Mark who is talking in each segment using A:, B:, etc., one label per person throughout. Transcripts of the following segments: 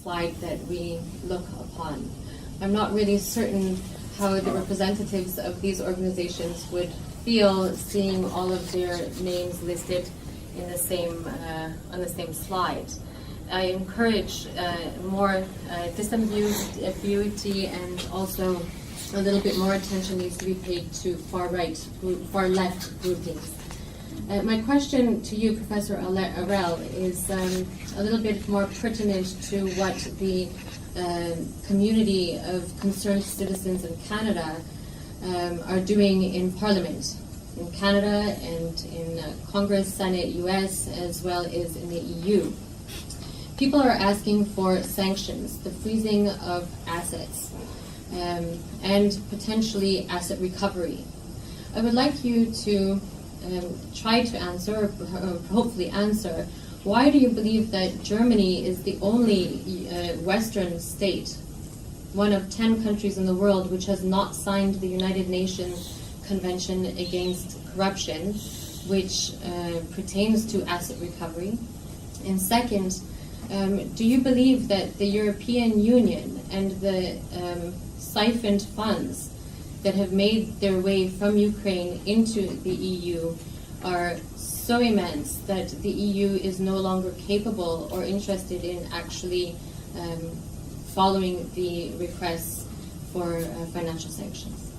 A: slide that we look upon. I'm not really certain how the representatives of these organizations would feel seeing all of their names listed in the same on the same slide. I encourage more disambiguity, and also a little bit more attention needs to be paid to far left groupings. My question to you, Professor Arel, is a little bit more pertinent to what the community of concerned citizens in Canada are doing in Parliament, in Canada and in Congress, Senate, US, as well as in the EU. People are asking for sanctions, the freezing of assets, and potentially asset recovery. I would like you to try to answer, or hopefully answer, why do you believe that Germany is the only Western state, one of 10 countries in the world, which has not signed the United Nations Convention Against Corruption, which pertains to asset recovery? And second, do you believe that the European Union and the siphoned funds that have made their way from Ukraine into the EU are so immense that the EU is no longer capable or interested in actually following the requests for financial sanctions?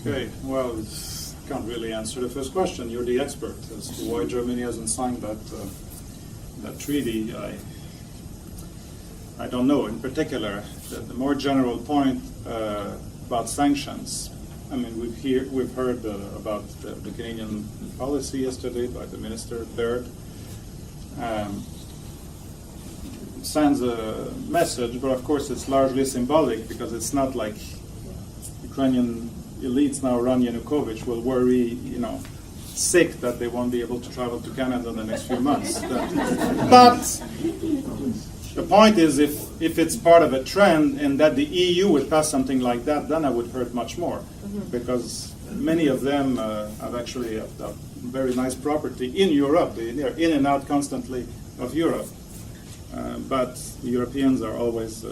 B: Okay, well, can't really answer the first question. You're the expert as to why Germany hasn't signed that treaty. I don't know. In particular, the more general point about sanctions. I mean, we've heard about the Canadian policy yesterday by the Minister Baird. Sends a message, but of course it's largely symbolic, because it's not like Ukrainian elites now around Yanukovych will worry, sick that they won't be able to travel to Canada in the next few months. But the point is, if it's part of a trend and that the EU would pass something like that, then I would hurt much more, because many of them have actually a very nice property in Europe. They're in and out constantly of Europe. But the Europeans are always,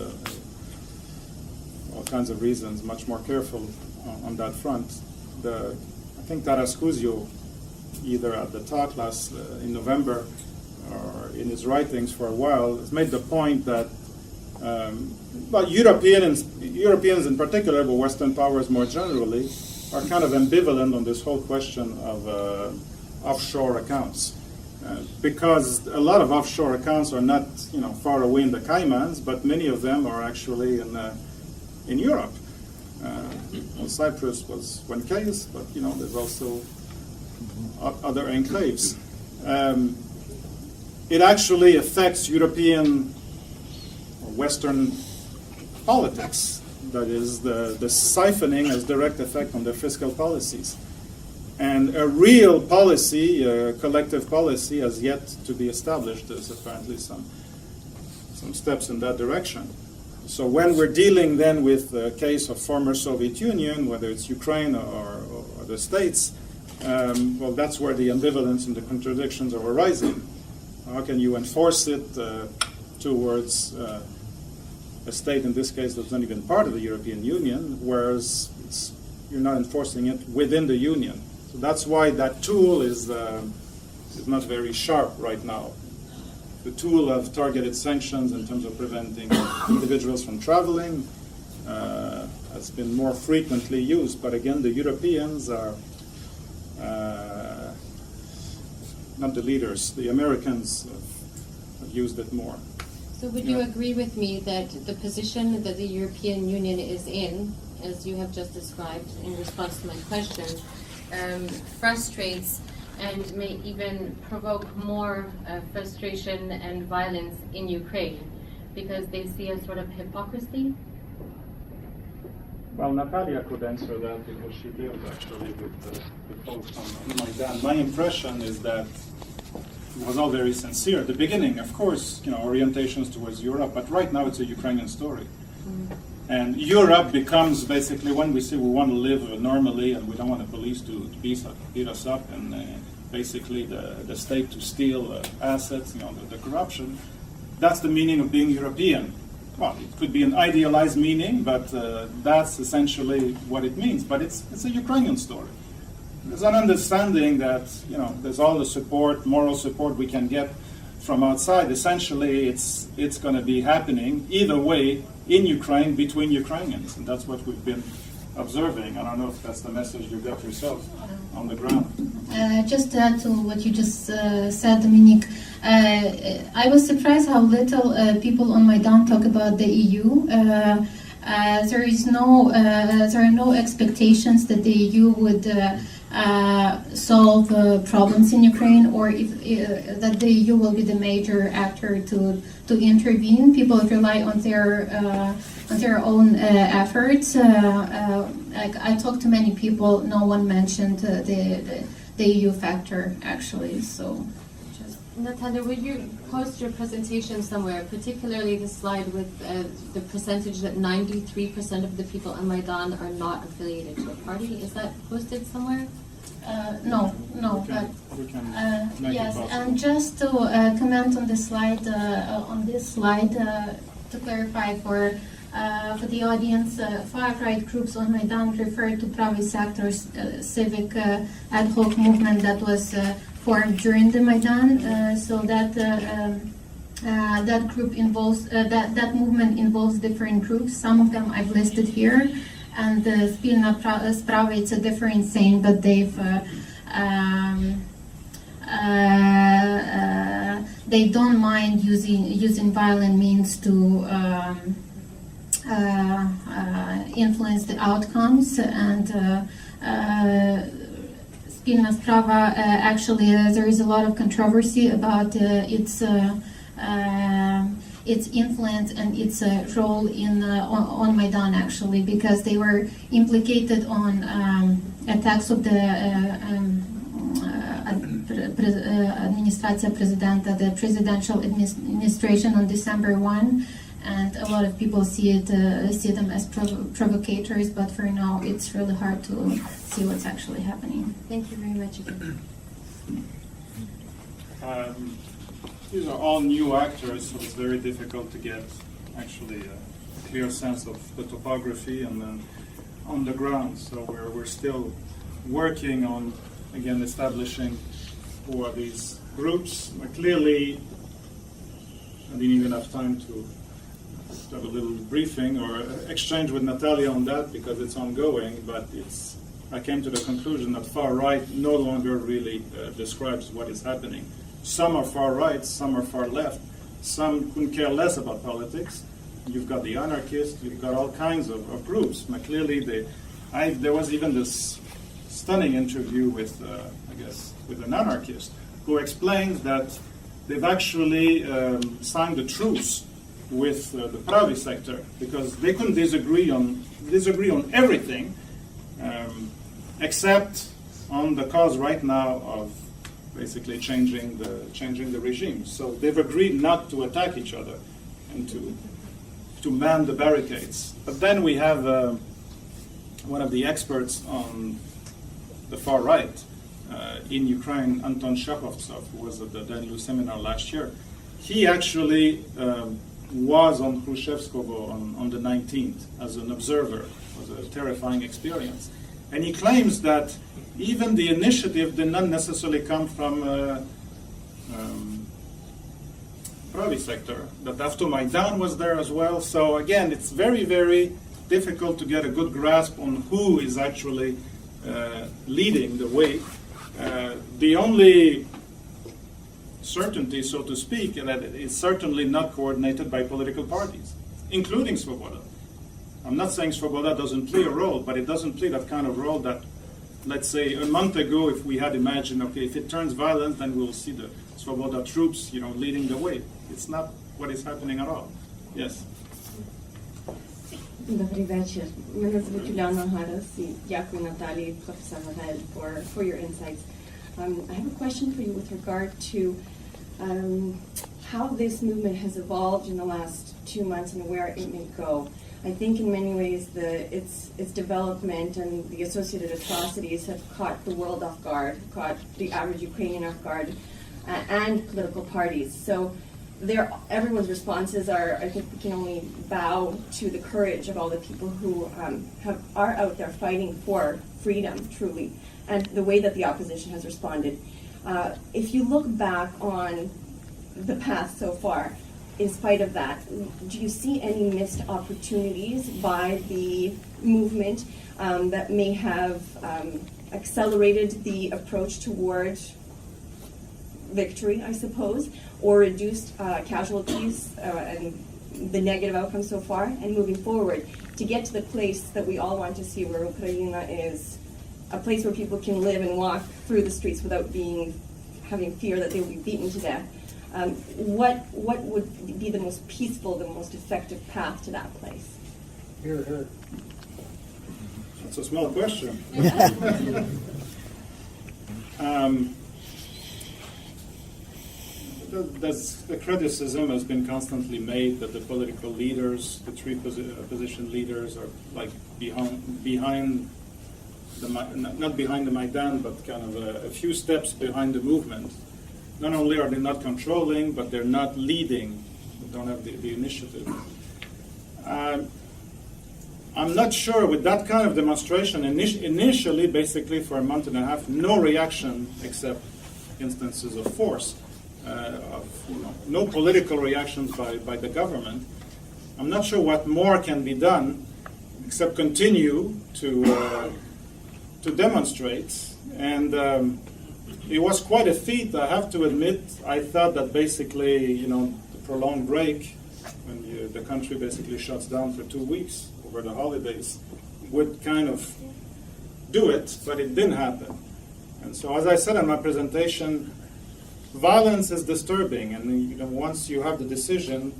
B: all kinds of reasons, much more careful on that front. I think Taras Kuzio, either at the talk in November or in his writings for a while, has made the point that Europeans in particular, but Western powers more generally, are kind of ambivalent on this whole question of offshore accounts. Because a lot of offshore accounts are not, far away in the Caymans, but many of them are actually in Europe. Well, Cyprus was one case, but there's also other enclaves. It actually affects European or Western politics. That is, the siphoning has direct effect on their fiscal policies. And a real policy, collective policy, has yet to be established. There's apparently some steps in that direction. So when we're dealing then with the case of former Soviet Union, whether it's Ukraine or the States, well, that's where the ambivalence and the contradictions are arising. How can you enforce it towards a state, in this case, that's not even part of the European Union, whereas you're not enforcing it within the Union? So that's why that tool is not very sharp right now. The tool of targeted sanctions in terms of preventing individuals from traveling has been more frequently used, but again, the Europeans are not the leaders. The Americans have used it more.
A: So would you agree with me that the position that the European Union is in, as you have just described in response to my question, frustrates and may even provoke more frustration and violence in Ukraine, because they see a sort of hypocrisy?
B: Well, Natalia could answer that, because she deals actually with the folks on Maidan. My impression is that it was all very sincere. At the beginning, of course, orientations towards Europe, but right now it's a Ukrainian story. And Europe becomes basically, when we say we want to live normally and we don't want the police to beat us up, and basically the state to steal assets, the corruption, that's the meaning of being European. Well, it could be an idealized meaning, but that's essentially what it means. But it's a Ukrainian story. There's an understanding that, you know, there's all the support, moral support we can get from outside. Essentially, it's going to be happening either way in Ukraine between Ukrainians, and that's what we've been observing. I don't know if that's the message you got yourself on the ground.
C: Just to add to what you just said, Dominique, I was surprised how little people on Maidan talk about the EU. There are no expectations that the EU would solve problems in Ukraine, or that the EU will be the major actor to intervene. People rely on their own efforts. I talked to many people. No one mentioned the EU factor, actually. So.
A: Natalia, would you post your presentation somewhere, particularly the slide with the percentage that 93% of the people on Maidan are not affiliated to a party? Is that posted somewhere?
C: No.
B: We can make
C: Yes,
B: it possible.
C: and just to comment on the slide, to clarify for the audience, far-right groups on Maidan refer to Pravy sector's civic ad hoc movement that was formed during the Maidan. So that group involves that movement involves different groups. Some of them I've listed here, and Spilna Sprava, it's a different saying, but they don't mind using violent means to influence the outcomes. And Spilna Sprava, actually, there is a lot of controversy about its influence and its role on Maidan, actually, because they were implicated on attacks of the Administrația Prezidentă, the presidential administration on December 1, and a lot of people see them as provocators, but for now it's really hard to see what's actually happening.
A: Thank you very much again.
B: These are all new actors, so it's very difficult to get actually a clear sense of the topography and then on the ground. So we're still working on, again, establishing who are these groups. Clearly, I didn't even have time to have a little briefing or exchange with Natalia on that because it's ongoing, but I came to the conclusion that far right no longer really describes what is happening. Some are far right, some are far left, some couldn't care less about politics. You've got the anarchists, you've got all kinds of groups. But clearly, there was even this stunning interview with an anarchist who explained that they've actually signed a truce with the Pravy sector because they couldn't disagree on everything except on the cause right now of basically changing the regime. So they've agreed not to attack each other and to man the barricades. But then we have one of the experts on the far right in Ukraine, Anton Shakhovtsov, who was at the Danilou seminar last year. He actually was on Khrushchevskovo on the 19th as an observer. It was a terrifying experience. And he claims that even the initiative did not necessarily come from Pravy sector, that after Maidan was there as well. So again, it's very, very difficult to get a good grasp on who is actually leading the way. The only certainty, so to speak, that it's certainly not coordinated by political parties, including Svoboda. I'm not saying Svoboda doesn't play a role, but it doesn't play that kind of role that, let's say, a month ago, if we had imagined, okay, if it turns violent, then we'll see the Svoboda troops, leading the way. It's not what is happening at all. Yes.
D: Добрий вечір. Мене звуть Уляна Гарас і дякую Наталії, Professor Havel, for your insights. I have a question for you with regard to how this movement has evolved in the last 2 months and where it may go. I think in many ways its development and the associated atrocities have caught the world off guard, caught the average Ukrainian off guard, and political parties. So everyone's responses are, I think we can only bow to the courage of all the people who are out there fighting for freedom, truly, and the way that the opposition has responded. If you look back on the past so far, in spite of that, do you see any missed opportunities by the movement that may have accelerated the approach toward victory, I suppose, or reduced casualties and the negative outcomes so far, and moving forward to get to the place that we all want to see, where Ukraine is a place where people can live and walk through the streets without having fear that they will be beaten to death? What would be the most peaceful, the most effective path to that place?
B: That's a small question. The criticism has been constantly made that the political leaders, the three opposition leaders, are like behind the not behind the Maidan, but kind of a few steps behind the movement. Not only are they not controlling, but they're not leading. They don't have the initiative. I'm not sure with that kind of demonstration. Initially, basically for a month and a half, no reaction except instances of force. No political reactions by the government. I'm not sure what more can be done except continue to demonstrate. And it was quite a feat, I have to admit. I thought that basically, the prolonged break, when the country basically shuts down for 2 weeks over the holidays, would kind of do it, but it didn't happen. And so, as I said in my presentation, violence is disturbing, and once you have the decision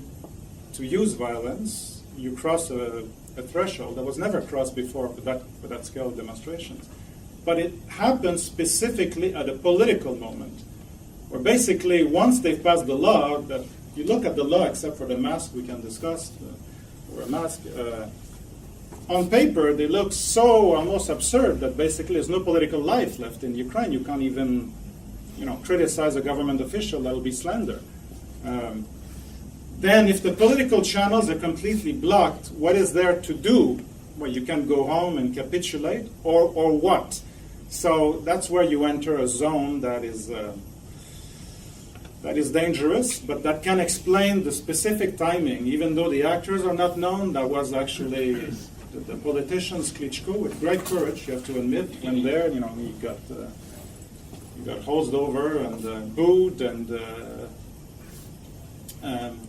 B: to use violence, you cross a threshold that was never crossed before for that scale of demonstrations. But it happens specifically at a political moment, where basically once they've passed the law, that you look at the law, except for the mask we can discuss, or a mask, on paper they look so almost absurd that basically there's no political life left in Ukraine. You can't even criticize a government official, that'll be slander. Then if the political channels are completely blocked, what is there to do? Well, you can go home and capitulate, or what? So that's where you enter a zone that is dangerous, but that can explain the specific timing. Even though the actors are not known, that was actually the politicians, Klitschko, with great courage, you have to admit, went there, he got hosed over and booed, and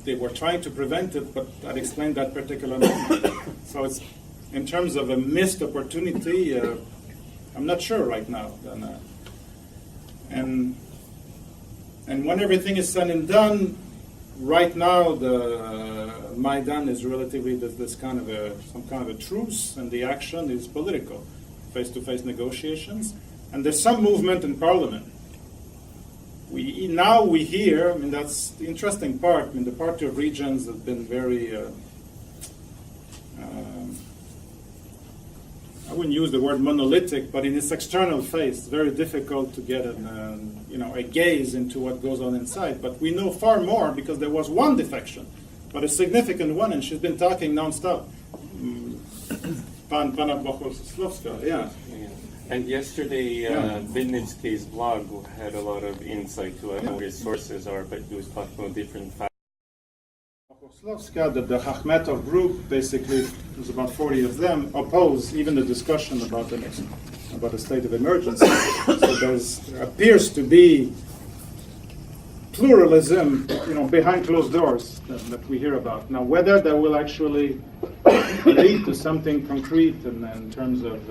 B: they were trying to prevent it, but that explained that particular moment. So it's, in terms of a missed opportunity, I'm not sure right now. And when everything is said and done, right now the Maidan is relatively some kind of a truce, and the action is political, face-to-face negotiations. And there's some movement in Parliament. We hear, that's the interesting part. The Party of Regions have been very, I wouldn't use the word monolithic, but in its external face, very difficult to get a gaze into what goes on inside. But we know far more because there was one defection, but a significant one, and she's been talking nonstop. Pana Bohoslovska, yeah.
E: And yesterday, Vinnytsky's blog had a lot of insight to what his sources are, but he was talking about different factors.
B: Bohoslovska, the Akhmetov group, basically, there's about 40 of them, oppose even the discussion about the state of emergency. So there appears to be pluralism, behind closed doors that we hear about. Now, whether that will actually lead to something concrete in terms of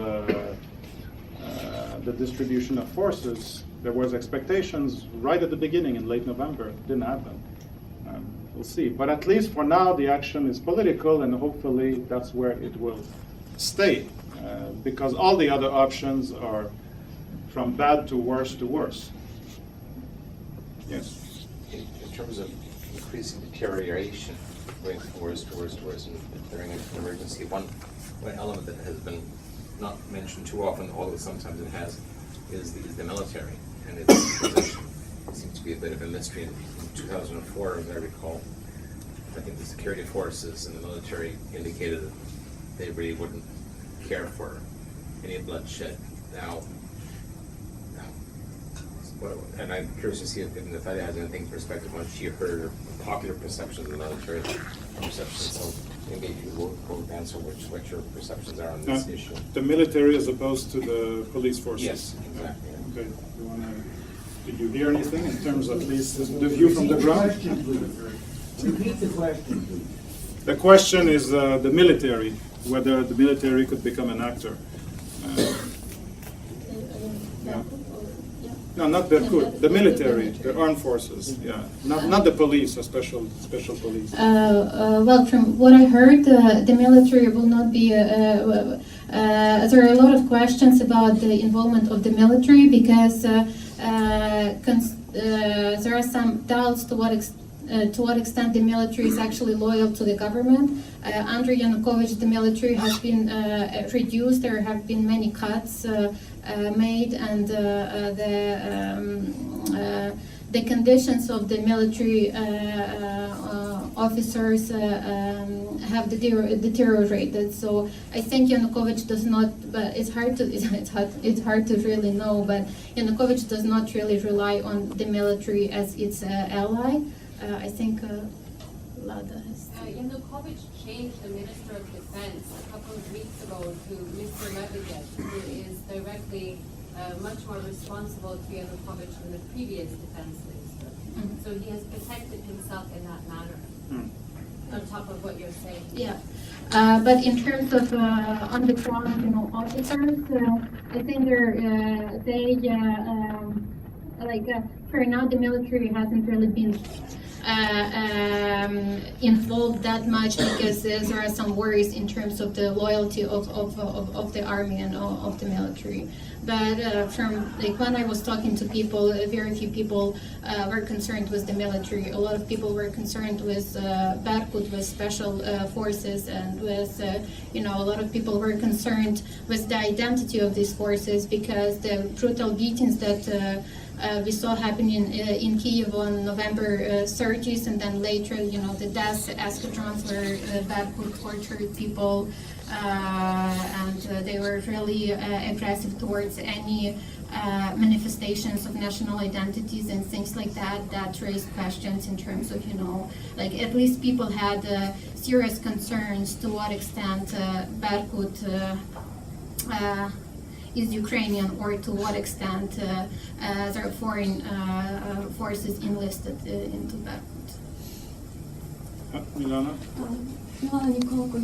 B: the distribution of forces, there was expectations right at the beginning in late November. It didn't happen. We'll see. But at least for now, the action is political, and hopefully that's where it will stay, because all the other options are from bad to worse to worse. Yes?
F: In terms of increasing deterioration, going from worse to worse to worse, and during an emergency, one element that has been not mentioned too often, although sometimes it has, is the military and its position. seems to be a bit of a mystery. In 2004, as I recall, I think the security forces and the military indicated that they really wouldn't care for any bloodshed. Now, and I'm curious to see if Natalia has anything perspective on she heard or popular perceptions of the military perceptions. So maybe if you will answer what your perceptions are on this issue.
B: The military as opposed to the police forces?
F: Yes, exactly.
B: Okay. Did you hear anything in terms of at least the view from the ground?
G: Repeat the question, please.
B: The question is the military, whether the military could become an actor. Yeah. No, not Berkut. The military, the armed forces. Yeah, not the police, a special police.
C: Well, from what I heard, the military will not be. There are a lot of questions about the involvement of the military because there are some doubts to what extent the military is actually loyal to the government. Under Yanukovych, the military has been reduced. There have been many cuts made, and the conditions of the military officers have deteriorated. So I think Yanukovych does not. But it's hard to really know. But Yanukovych does not really rely on the military as its ally. I think Lada has.
A: Yanukovych changed the Minister of Defense a couple of weeks ago to Mr. Medvedev, who is directly much more responsible to Yanukovych than the previous defense minister.
C: Mm-hmm.
A: So he has protected himself in that manner, on top of what you're saying.
C: Yeah, but in terms of on the ground, officers, I think for now the military hasn't really been involved that much because there are some worries in terms of the loyalty of the army and of the military. But from when I was talking to people, very few people were concerned with the military. A lot of people were concerned with Berkut, with special forces, and with a lot of people were concerned with the identity of these forces because the brutal beatings that we saw happening in Kyiv on November 30th, and then later, the death escadrons where Berkut tortured people, and they were really aggressive towards any manifestations of national identities and things like that. That raised questions in terms of, at least people had serious concerns to what extent Berkut is Ukrainian, or to what extent there are foreign forces enlisted into Berkut.
B: Milana?
H: Milana Nikolko,